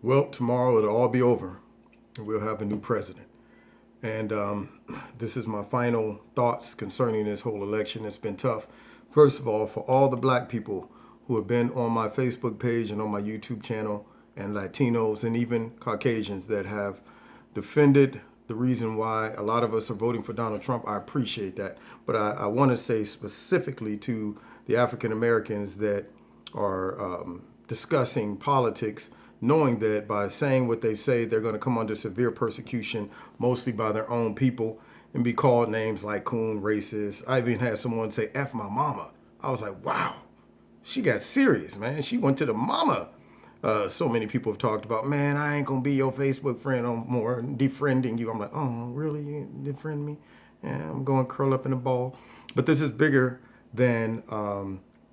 Well, tomorrow it'll all be over, and we'll have a new president. And this is my final thoughts concerning this whole election. It's been tough. First of all, for all the black people who have been on my Facebook page and on my YouTube channel, and Latinos and even Caucasians that have defended the reason why a lot of us are voting for Donald Trump, I appreciate that. But I want to say specifically to the African Americans that are discussing politics, knowing that by saying what they say, they're going to come under severe persecution, mostly by their own people, and be called names like coon, racist. I even had someone say, F my mama. I was like, wow, she got serious, man. She went to the mama. So many people have talked about, man, I ain't going to be your Facebook friend no more, defriending you. I'm like, oh, really? You defriend me? Yeah, I'm going to curl up in a ball. But this is bigger than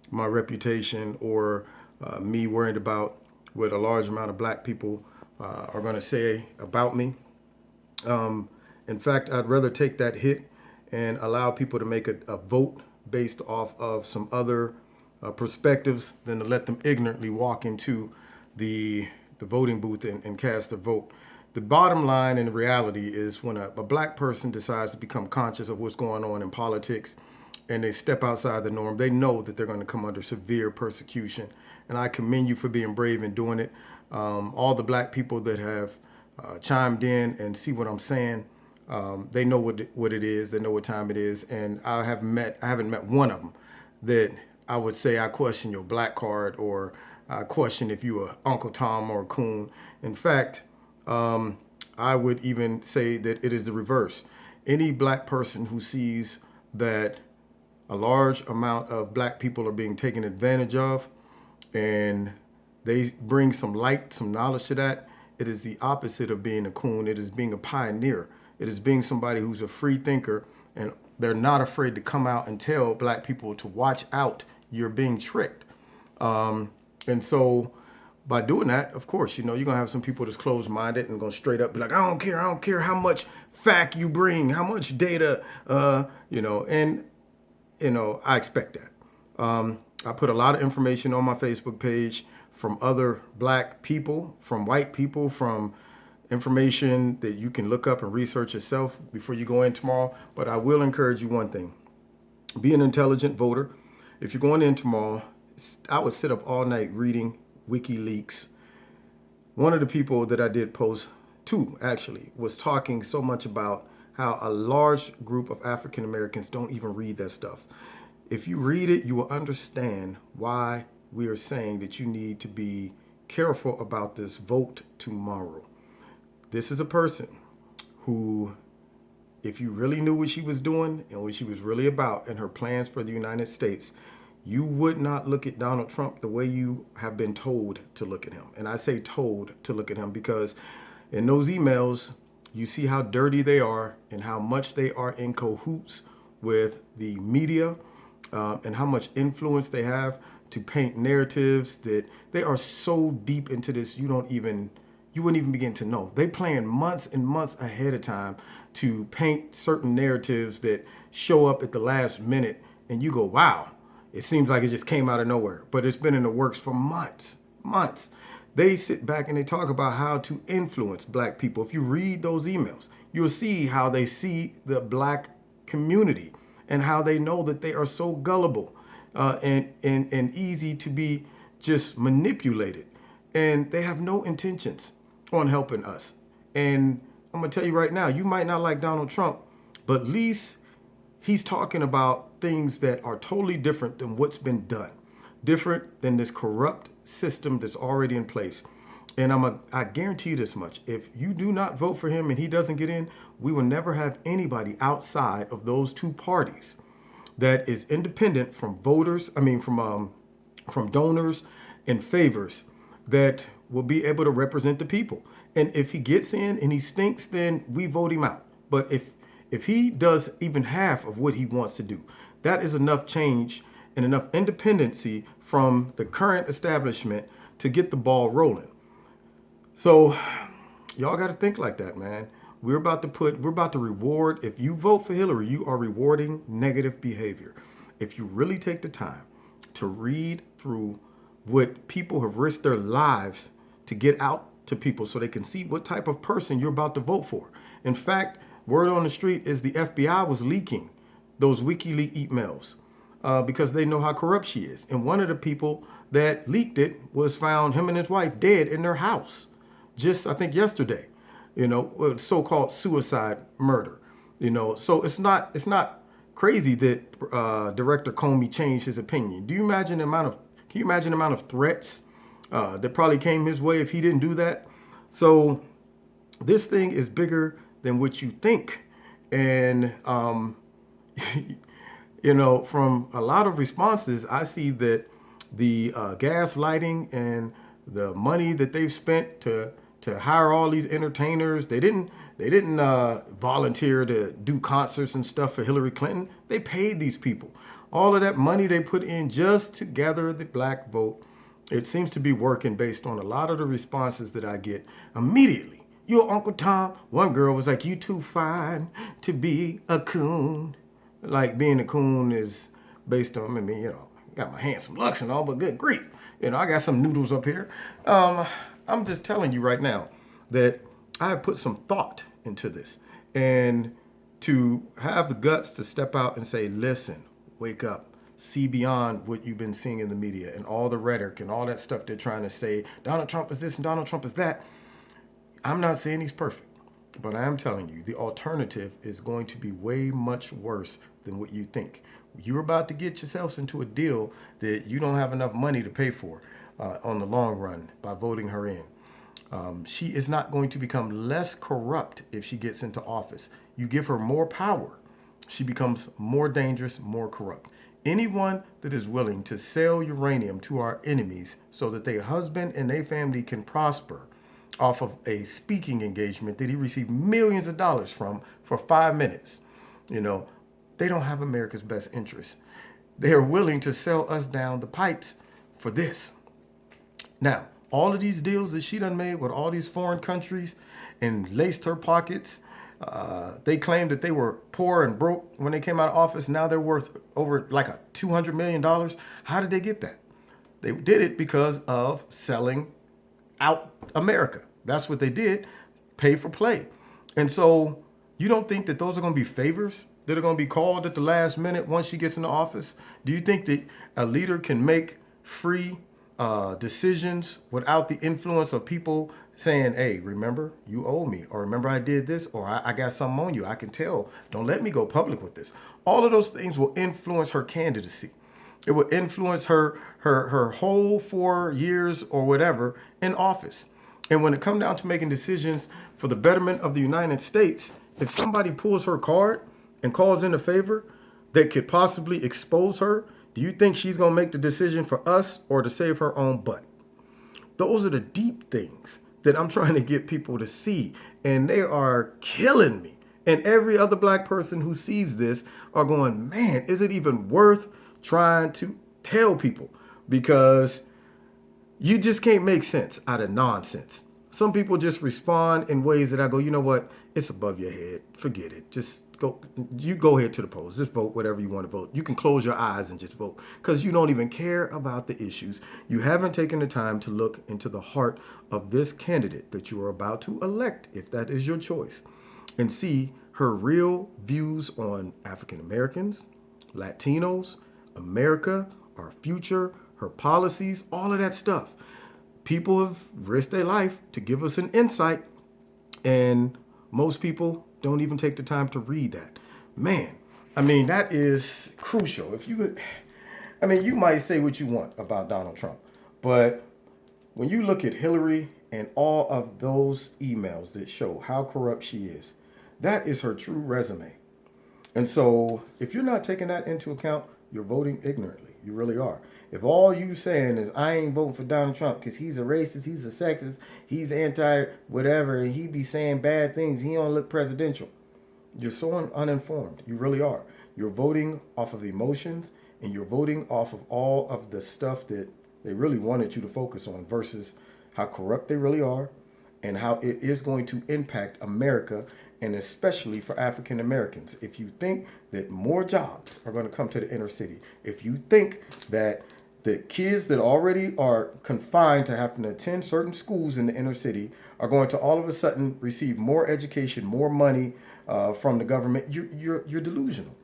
my reputation or me worried about what a large amount of black people are going to say about me. In fact, I'd rather take that hit and allow people to make a vote based off of some other perspectives than to let them ignorantly walk into the voting booth and cast a vote. The bottom line in reality is when a black person decides to become conscious of what's going on in politics and they step outside the norm, they know that they're going to come under severe persecution. And I commend you for being brave and doing it. All the black people that have chimed in and see what I'm saying, they know what it is. They know what time it is. And I haven't met one of them that I would say I question your black card or I question if you are Uncle Tom or a coon. In fact, I would even say that it is the reverse. Any black person who sees that a large amount of black people are being taken advantage of and they bring some light, some knowledge to that, it is the opposite of being a coon. It is being a pioneer. It is being somebody who's a free thinker and they're not afraid to come out and tell black people to watch out, you're being tricked. And so by doing that, of course, you're going to have some people that's closed-minded and going to straight up be like, I don't care how much fact you bring, how much data, and, I expect that. I put a lot of information on my Facebook page from other black people, from white people, from information that you can look up and research yourself before you go in tomorrow. But I will encourage you one thing. Be an intelligent voter. If you're going in tomorrow, I would sit up all night reading WikiLeaks. One of the people that I did post to actually was talking so much about how a large group of African Americans don't even read that stuff. If you read it, you will understand why we are saying that you need to be careful about this vote tomorrow. This is a person who, if you really knew what she was doing and what she was really about and her plans for the United States, you would not look at Donald Trump the way you have been told to look at him. And I say told to look at him because in those emails, you see how dirty they are and how much they are in cahoots with the media and how much influence they have to paint narratives that they are so deep into this, you wouldn't even begin to know. They plan months and months ahead of time to paint certain narratives that show up at the last minute and you go, wow, it seems like it just came out of nowhere, but it's been in the works for months. They sit back and they talk about how to influence black people. If you read those emails, you'll see how they see the black community and how they know that they are so gullible and easy to be just manipulated. And they have no intentions on helping us. And I'm going to tell you right now, you might not like Donald Trump, but at least he's talking about things that are totally different than what's been done, different than this corrupt system that's already in place. And I guarantee you this much. If you do not vote for him and he doesn't get in, we will never have anybody outside of those two parties that is independent from from donors and favors that will be able to represent the people. And if he gets in and he stinks, then we vote him out. But if he does even half of what he wants to do, that is enough change and enough independency from the current establishment to get the ball rolling. So y'all got to think like that, man. We're about to reward. If you vote for Hillary, you are rewarding negative behavior. If you really take the time to read through what people have risked their lives to get out to people so they can see what type of person you're about to vote for. In fact, word on the street is the FBI was leaking those WikiLeaks emails because they know how corrupt she is. And one of the people that leaked it was found, him and his wife, dead in their house just, I think, yesterday. So-called suicide murder. So it's not crazy that Director Comey changed his opinion. Can you imagine the amount of threats that probably came his way if he didn't do that? So this thing is bigger than what you think. And, from a lot of responses, I see that the gaslighting and the money that they've spent to hire all these entertainers, they didn't volunteer to do concerts and stuff for Hillary Clinton. They paid these people. All of that money they put in just to gather the black vote. It seems to be working based on a lot of the responses that I get immediately. You're Uncle Tom. One girl was like, you too fine to be a coon. Like being a coon is based on, got my handsome looks and all, but good grief. I got some noodles up here. I'm just telling you right now that I have put some thought into this. And to have the guts to step out and say, listen, wake up. See beyond what you've been seeing in the media and all the rhetoric and all that stuff they're trying to say. Donald Trump is this and Donald Trump is that. I'm not saying he's perfect, but I am telling you the alternative is going to be way much worse than what you think. You're about to get yourselves into a deal that you don't have enough money to pay for on the long run by voting her in. She is not going to become less corrupt if she gets into office. You give her more power, she becomes more dangerous, more corrupt. Anyone that is willing to sell uranium to our enemies so that their husband and their family can prosper off of a speaking engagement that he received millions of dollars from for 5 minutes, they don't have America's best interest. They are willing to sell us down the pipes for this. Now, all of these deals that she done made with all these foreign countries and laced her pockets, they claimed that they were poor and broke when they came out of office. Now they're worth over like $200 million. How did they get that? They did it because of selling out America. That's what they did. Pay for play. And so you don't think that those are going to be favors that are going to be called at the last minute once she gets into office? Do you think that a leader can make free decisions without the influence of people saying, hey, remember, you owe me, or remember I did this, or I got something on you, I can tell, don't let me go public with this. All of those things will influence her candidacy. It will influence her whole 4 years or whatever in office. And when it comes down to making decisions for the betterment of the United States, if somebody pulls her card and calls in a favor that could possibly expose her, do you think she's going to make the decision for us or to save her own butt? Those are the deep things that I'm trying to get people to see, and they are killing me. And every other black person who sees this are going, man, is it even worth trying to tell people? Because you just can't make sense out of nonsense. Some people just respond in ways that I go, you know what? It's above your head. Forget it. Just go ahead to the polls. Just vote whatever you want to vote. You can close your eyes and just vote because you don't even care about the issues. You haven't taken the time to look into the heart of this candidate that you are about to elect, if that is your choice, and see her real views on African Americans, Latinos, America, our future, her policies, all of that stuff. People have risked their life to give us an insight, and most people don't even take the time to read that. Man, that is crucial. You might say what you want about Donald Trump, but when you look at Hillary and all of those emails that show how corrupt she is, that is her true resume. And so if you're not taking that into account, you're voting ignorantly. You really are. If all you saying is, I ain't voting for Donald Trump because he's a racist, he's a sexist, he's anti-whatever, and he be saying bad things, he don't look presidential, you're so uninformed. You really are. You're voting off of emotions, and you're voting off of all of the stuff that they really wanted you to focus on versus how corrupt they really are and how it is going to impact America, and especially for African Americans. If you think that more jobs are going to come to the inner city, if you think that that kids that already are confined to having to attend certain schools in the inner city are going to all of a sudden receive more education, more money from the government. You're delusional,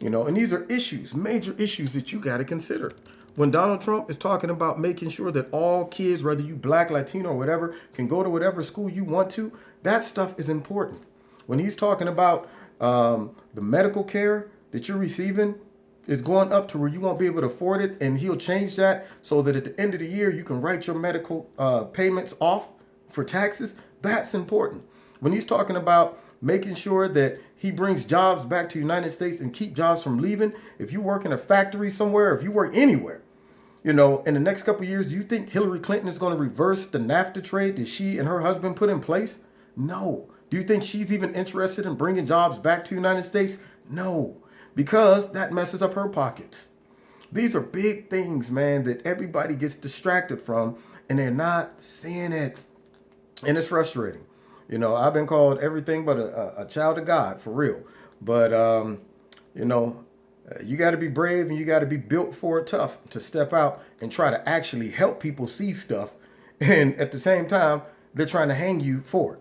you know. And these are issues, major issues that you got to consider. When Donald Trump is talking about making sure that all kids, whether you black, Latino, or whatever, can go to whatever school you want to, that stuff is important. When he's talking about the medical care that you're receiving is going up to where you won't be able to afford it, and he'll change that so that at the end of the year you can write your medical payments off for taxes, that's important. When he's talking about making sure that he brings jobs back to the United States and keep jobs from leaving, if you work in a factory somewhere, if you work anywhere, you know, in the next couple of years, do you think Hillary Clinton is going to reverse the NAFTA trade that she and her husband put in place? No. Do you think she's even interested in bringing jobs back to the United States? No, because that messes up her pockets. These are big things, man, that everybody gets distracted from, and they're not seeing it. And it's frustrating. You know, I've been called everything but a child of God, for real. But, you know, you got to be brave and you got to be built for it tough to step out and try to actually help people see stuff. And at the same time, they're trying to hang you for it.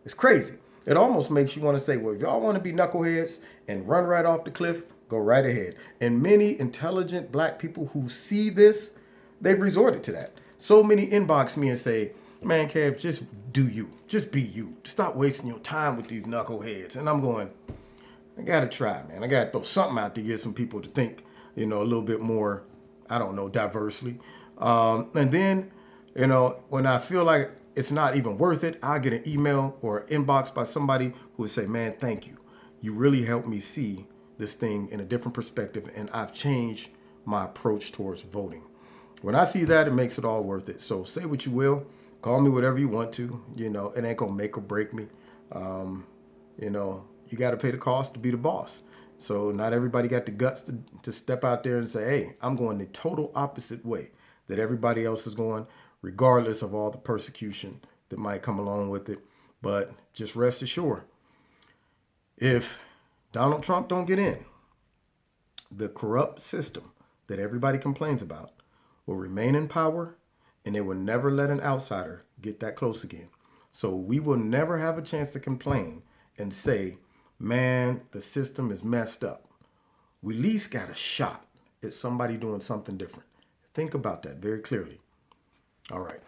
It's crazy. It almost makes you want to say, well, if y'all want to be knuckleheads and run right off the cliff, go right ahead. And many intelligent black people who see this, they've resorted to that. So many inbox me and say, man, Kev, just do you. Just be you. Stop wasting your time with these knuckleheads. And I'm going, I got to try, man. I got to throw something out to get some people to think, you know, a little bit more, I don't know, diversely. And then, you know, when I feel like it's not even worth it, I get an email or an inbox by somebody who would say, man, thank you. You really helped me see this thing in a different perspective, and I've changed my approach towards voting. When I see that, it makes it all worth it. So say what you will. Call me whatever you want to. You know, it ain't going to make or break me. You know, you got to pay the cost to be the boss. So not everybody got the guts to step out there and say, hey, I'm going the total opposite way that everybody else is going, regardless of all the persecution that might come along with it. But just rest assured, if Donald Trump don't get in, the corrupt system that everybody complains about will remain in power, and they will never let an outsider get that close again. So we will never have a chance to complain and say, man, the system is messed up. We at least got a shot at somebody doing something different. Think about that very clearly. All right.